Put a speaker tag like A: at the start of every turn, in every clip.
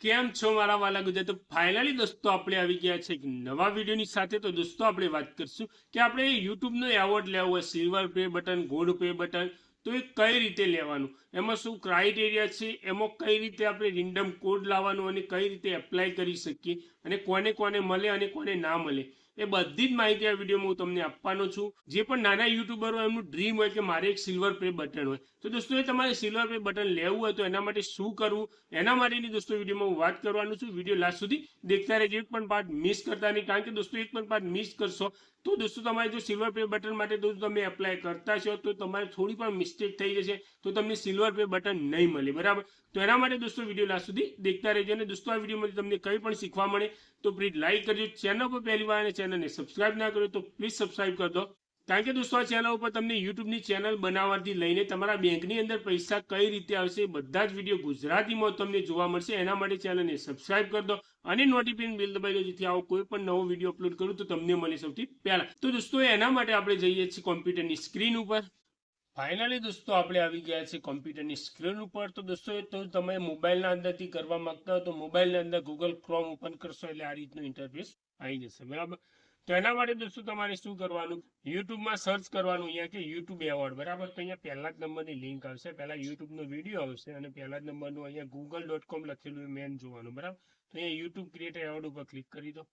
A: કેમ છો મારા વાલા ગુજરાત? તો ફાઇનલી દોસ્તો આપણે આવી ગયા છે એક નવા વિડીયોની સાથે. તો દોસ્તો આપણે વાત કરશું કે આપણે યુટ્યુબનો એવોર્ડ લેવો હોય, silver play button, gold play button, તો એ કઈ રીતે લેવાનું, એમાં શું ક્રાઇટેરિયા છે, એમાં કઈ રીતે આપણે રેન્ડમ કોડ લાવવાનું અને કઈ રીતે એપ્લાય કરી શકીએ અને કોને કોને મળે અને કોને ના મળે, એ બધી જ માહિતી આ વિડીયોમાં હું તમને આપવાનો છું. જે પણ નાના યુટ્યુબર હોય એમનું ડ્રીમ હોય કે મારે એક સિલ્વર પ્લે બટન હોય. તો દોસ્તો એ તમારે સિલ્વર પ્લે બટન લેવું હોય તો એના માટે શું કરવું, એના માટેની દોસ્તો વિડીયોમાં હું વાત કરવાનું છું. વિડીયો લાસ્ટ સુધી દેખતા રહેજો, એક પણ પાર્ટ મિસ કરતા નહીં. કારણ કે દોસ્તો એક પણ પાર્ટ મિસ કરશો તો દોસ્તો તમારે જો સિલ્વર પ્લે બટન માટે દોસ્તો તમે એપ્લાય કરતા છો તો તમારે થોડી પણ મિસ્ટેક થઈ જશે તો તમને સિલ્વર પ્લે બટન નહીં મળે, બરાબર? તો એના માટે દોસ્તો વિડીયો લાસ્ટ સુધી દેખતા રહેજો. અને દોસ્તો આ વિડીયોમાંથી તમને કંઈ પણ શીખવા મળે તો પ્લીઝ લાઈક કરજો. ચેનલ પર પહેલી વાર અને ચેનલને સબસ્ક્રાઇબ ના કરો તો પ્લીઝ સબસ્ક્રાઇબ કરી દો. કારણ કે દોસ્તો આ ચેનલ ઉપર તમને યુટ્યુબની ચેનલ બનાવવાથી લઈને તમારા બેંકની અંદર પૈસા કઈ રીતે આવશે બધા જ વિડીયો ગુજરાતીમાં તમને જોવા મળશે. એના માટે ચેનલને સબસ્ક્રાઇબ કરી દો અને નોટિફિકેશન બેલ દબાવી દો, જેથી આવો કોઈ પણ નવો વિડીયો અપલોડ કરું તો તમને મળે સૌથી પહેલા. તો દોસ્તો એના માટે આપણે જઈએ છીએ કોમ્પ્યુટરની સ્ક્રીન ઉપર. ફાઇનલી દોસ્તો આપણે આવી ગયા છે કોમ્પ્યુટરની સ્ક્રીન ઉપર. તો દોસ્તો તો તમે મોબાઈલના અંદરથી કરવા માંગતા હો તો મોબાઈલના અંદર ગૂગલ ક્રોમ ઓપન કરશો એટલે આ રીતનું ઇન્ટરફેસ આવી જશે, બરાબર? તો એના માટે દોસ્તો તમારે શું કરવાનું, યુટ્યુબમાં સર્ચ કરવાનું અહીંયા કે યુટ્યુબ એવોર્ડ, બરાબર? તો અહીંયા પહેલા જ નંબરની લિંક આવશે, પહેલા યુટ્યુબનો વિડીયો આવશે અને પહેલા જ નંબરનું અહીંયા google.com લખેલું મેન જોવાનું, બરાબર? તો અહીંયા યુટ્યુબ ક્રિએટર એવોર્ડ ઉપર ક્લિક કરી દો.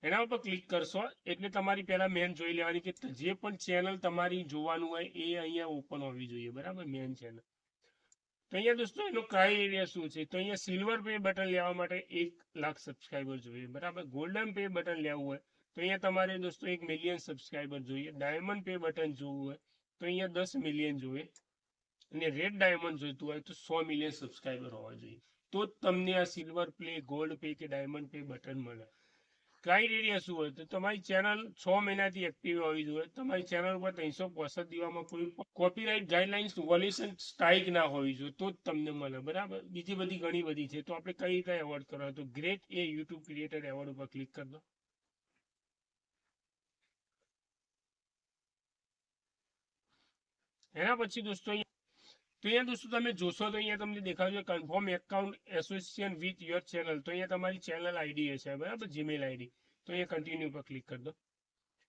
A: એના ઉપર ક્લિક કરશો એટલે તમારી પહેલા મેન જોઈ લેવાની કે જે પણ ચેનલ તમારી જોવાનું હોય એ અહીંયા ઓપન હોવી જોઈએ, બરાબર? Main channel. તો અહીંયા દોસ્તો એનો ક્રાઇટેરિયા શું છે, તો અહીંયા સિલ્વર પે બટન લેવા માટે 1 લાખ સબસ્ક્રાઇબર જોઈએ, બરાબર? ગોલ્ડન પે બટન લેવું હોય તો અહીંયા તમારે દોસ્તો 1 મિલિયન સબસ્ક્રાઇબર જોઈએ. ડાયમંડ પે બટન જોવું હોય તો અહીંયા 10 મિલિયન જોઈએ અને રેડ ડાયમંડ જોઈતું હોય તો 100 મિલિયન સબસ્ક્રાઇબર હોવા જોઈએ. તો તમને આ સિલ્વર પ્લે, ગોલ્ડ પે કે ડાયમંડ પે બટન મળે. ક્રાઇટેરિયા શું હોય તો તમારી ચેનલ 6 મહિનાથી એક્ટિવ હોવી જોઈએ. તમારી ચેનલ ઉપર 365 દિવસમાં કોઈ કોપીરાઇટ ગાઈડલાઇન્સ વોલ્યુશન સ્ટ્રાઇક ના હોવી જોઈએ તો જ તમને મળે, બરાબર? બીજી બધી ઘણી બધી છે. તો આપણે કઈ રીતે એવોર્ડ કરવા, તો ગ્રેટ એ યુટ્યુબ ક્રિએટર એવોર્ડ ઉપર ક્લિક કરી દો. એના પછી દોસ્તો અહીંયા દોસ્તો તમે જોશો તો અહીંયા તમને દેખાડજો confirm account association with your channel. તો અહીંયા તમારી ચેનલ આઈડી હશે, બરાબર? Gmail ID. તો અહીંયા કન્ટિન્યુ પર ક્લિક કરી દો.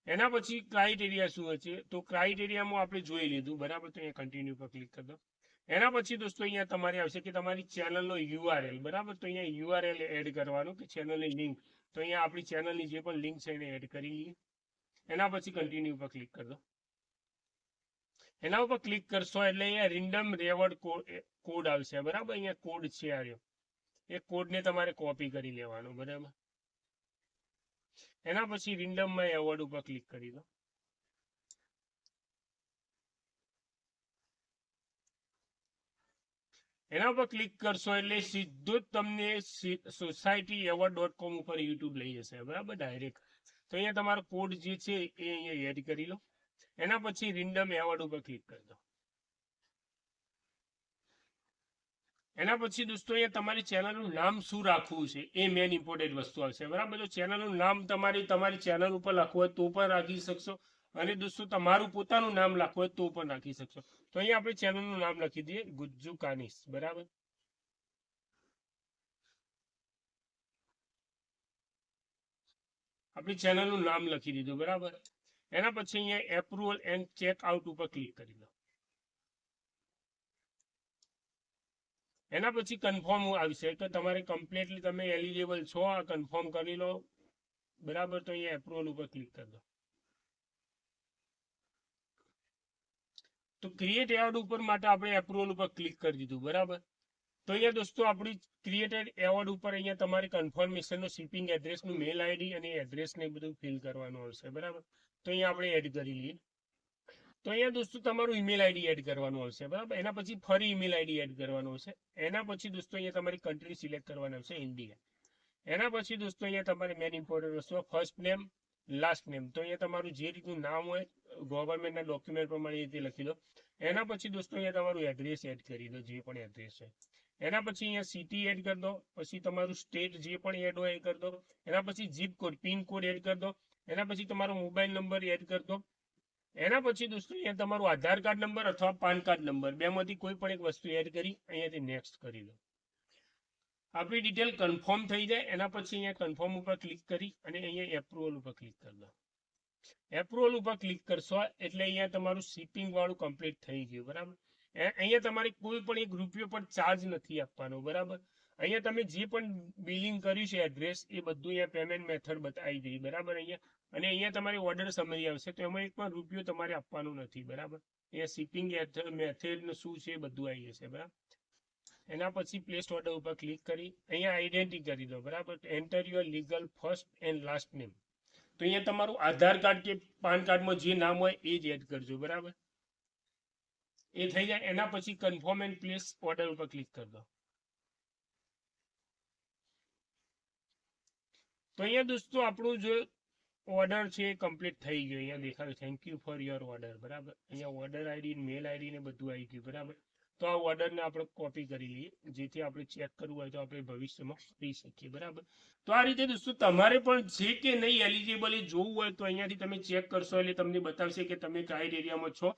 A: એના પછી ક્રાઇટેરિયા શું છે, તો ક્રાઇટેરિયામાં આપણે જોઈ લીધું, બરાબર? તો અહીંયા કન્ટિન્યુ પર ક્લિક કરી દો. એના પછી દોસ્તો અહીંયા તમારે આવશે કે તમારી ચેનલનો યુઆરએલ, બરાબર? તો અહીંયા યુઆરએલ એડ કરવાનું કે ચેનલની લિંક. તો અહીંયા આપણી ચેનલની જે પણ લિંક છે એને એડ કરી લઈએ. એના પછી કન્ટિન્યુ પર ક્લિક કરી દો. એના ઉપર ક્લિક કરશો એટલે અહીંયા રેન્ડમ રેવોર્ડ કોડ આવશે, બરાબર? અહીંયા કોડ છે આ રહ્યો, એ કોડને તમારે કોપી કરી લેવાનો, બરાબર? એના પછી રેન્ડમમાં એવોર્ડ ઉપર ક્લિક કરી દો. એના ઉપર ક્લિક કરશો એટલે સીધો જ તમને societyeaward.com ઉપર યુટ્યુબ લઈ જશે, બરાબર? ડાયરેક્ટ. તો અહીંયા તમારો કોડ જે છે એ અહીંયા એડ કરી લો. એના પછી રેન્ડમ એવોર્ડ ઉપર ક્લિક કરી દો. એના પછી દોસ્તો અહીંયા તમારી ચેનલનું નામ શું રાખવું છે એ મેન ઇમ્પોર્ટન્ટ વસ્તુ આવશે, બરાબર? તો ચેનલનું નામ તમારી ચેનલ ઉપર લખવું હોય તો પણ રાખી શકશો અને દોસ્તો તમારું પોતાનું નામ લખવું હોય તો પણ રાખી શકશો. તો અહીંયા આપણે ચેનલનું નામ લખી દઈએ ગુજ્જુ કાનિસ, બરાબર? આપણી ચેનલનું નામ લખી દીધું, બરાબર? એના પછી અહીંયા એપ્રુવલ એન્ડ ચેક આઉટ ઉપર ક્લિક કરી દો. એના પછી કન્ફર્મ આવશે કે તમારે કમ્પ્લીટલી તમે એલિજિબલ છો, આ કન્ફર્મ કરી લો, બરાબર? તો અહીંયા એપ્રુવલ ઉપર ક્લિક કરી દો. તો ક્રિએટ એવોર્ડ ઉપર માટે આપણે એપ્રુવલ ઉપર ક્લિક કરી દીધું, બરાબર? તો અહીંયા દોસ્તો આપણી ક્રિએટેડ એવોર્ડ ઉપર અહીંયા તમારે કન્ફર્મેશનનો શિપિંગ એડ્રેસનું મેલ આઈડી અને એડ્રેસને બધું ફિલ કરવાનું આવશે, બરાબર? તો અહીંયા આપણે એડ કરી લઈએ. તો અહીંયા દોસ્તો તમારું ઈમેલ આઈડી એડ કરવાનું આવશે, બરાબર? એના પછી ફરી ઈમેલ આઈડી એડ કરવાનું આવશે. એના પછી દોસ્તો અહીંયા તમારી કન્ટ્રી સિલેક્ટ કરવાની આવશે, ઇન્ડિયા. એના પછી દોસ્તો અહીંયા તમારે મેન ઇમ્પોર્ટન્ટ વસ્તુ ફર્સ્ટ નેમ, લાસ્ટ નેમ. તો અહીંયા તમારું જે રીતનું નામ હોય ગવર્મેન્ટના ડોક્યુમેન્ટ પ્રમાણે રીતે લખી દો. એના પછી દોસ્તો અહીંયા તમારું એડ્રેસ એડ કરી દો, જે પણ એડ્રેસ છે. એના પછી અહીંયા સિટી એડ કરી દો. પછી તમારું સ્ટેટ જે પણ એડ હોય એ કરી દો. એના પછી zip code, pin code add કરી દો. એના પછી તમારો મોબાઈલ નંબર એડ કરી દો. એના પછી દોસ્તો અહીંયા તમારું આધાર કાર્ડ નંબર અથવા પાન કાર્ડ નંબર બેમાંથી કોઈ પણ એક વસ્તુ એડ કરી અહીંયાથી નેક્સ્ટ કરી દો. આપણી ડિટેલ કન્ફર્મ થઈ જાય એના પછી અહીંયા કન્ફર્મ ઉપર ક્લિક કરી અને અહીંયા એપ્રુવલ ઉપર ક્લિક કરી દો. એપ્રુવલ ઉપર ક્લિક કરશો એટલે અહીંયા તમારું શિપિંગ વાળું કમ્પ્લીટ થઈ ગયું. બરાબર, અહીંયા તમારે કોઈ પણ એક રૂપિયો પણ ચાર્જ નથી આપવાનો. બરાબર, અહીંયા તમે જે પણ બિલિંગ કર્યું છે એડ્રેસ એ બધું અહીંયા પેમેન્ટ મેથડ બતાવી દઈ. બરાબર, અહીંયા અને અહીંયા તમારી ઓર્ડર સમરી આવશે તો એમાં એક પણ રૂપિયો તમારે આપવાનું નથી. બરાબર, અહીંયા શિપિંગ મેથડ શું છે એ બધું આવી જશે. બરાબર, એના પછી પ્લેસ ઓર્ડર ઉપર ક્લિક કરી અહીંયા આઈડેન્ટિટી કરી દો. બરાબર, enter your legal first and last name. તો અહીંયા તમારું આધાર કાર્ડ કે પાન કાર્ડમાં જે નામ હોય એ જ એડ કરજો. બરાબર, એ થઈ જાય એના પછી કન્ફર્મ એન્ડ પ્લેસ ઓર્ડર ઉપર ક્લિક કરી દો. તો અહીંયા દોસ્તો આપણું જે ઓર્ડર છે એ કમ્પ્લીટ થઈ ગયો. અહીંયા દેખાડો thank you for your order. બરાબર, અહીંયા ઓર્ડર આઈડી મેલ આઈડી ને બધું આવી ગયું. બરાબર, તો આ ઓર્ડરને આપણે કોપી કરી લઈએ જેથી આપણે ચેક કરવું હોય તો આપણે ભવિષ્યમાં કરી શકીએ. બરાબર, તો આ રીતે દોસ્તો તમારે પણ છે કે નહીં એલિજિબલ એ જોવું હોય તો અહીંયાથી તમે ચેક કરશો એટલે તમને બતાવશે કે તમે કયા એરિયામાં છો.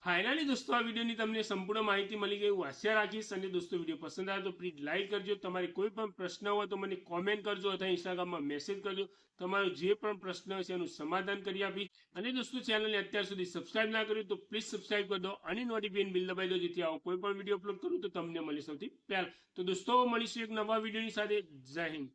A: ફાઇનલી દોસ્તો આ વિડીયોની તમને સંપૂર્ણ માહિતી મળી ગઈ હું આશા રાખીશ. અને દોસ્તો વિડીયો પસંદ આવે તો પ્લીઝ લાઈક કરજો. તમારી કોઈ પણ પ્રશ્ન હોય તો મને કોમેન્ટ કરજો અથવા ઇન્સ્ટાગ્રામમાં મેસેજ કરજો. તમારો જે પણ પ્રશ્ન હશે એનું સમાધાન કરી આપીશ. અને દોસ્તો ચેનલને અત્યાર સુધી સબસ્ક્રાઇબ ના કર્યું તો પ્લીઝ સબસ્ક્રાઇબ કરી દો અને નોટિફિકેશન બિલ દબાવી દો જેથી આવો કોઈ પણ વિડીયો અપલોડ કરું તો તમને મળી સૌથી પહેલા. તો દોસ્તો મળીશું એક નવા વિડીયોની સાથે. જય હિન્દ.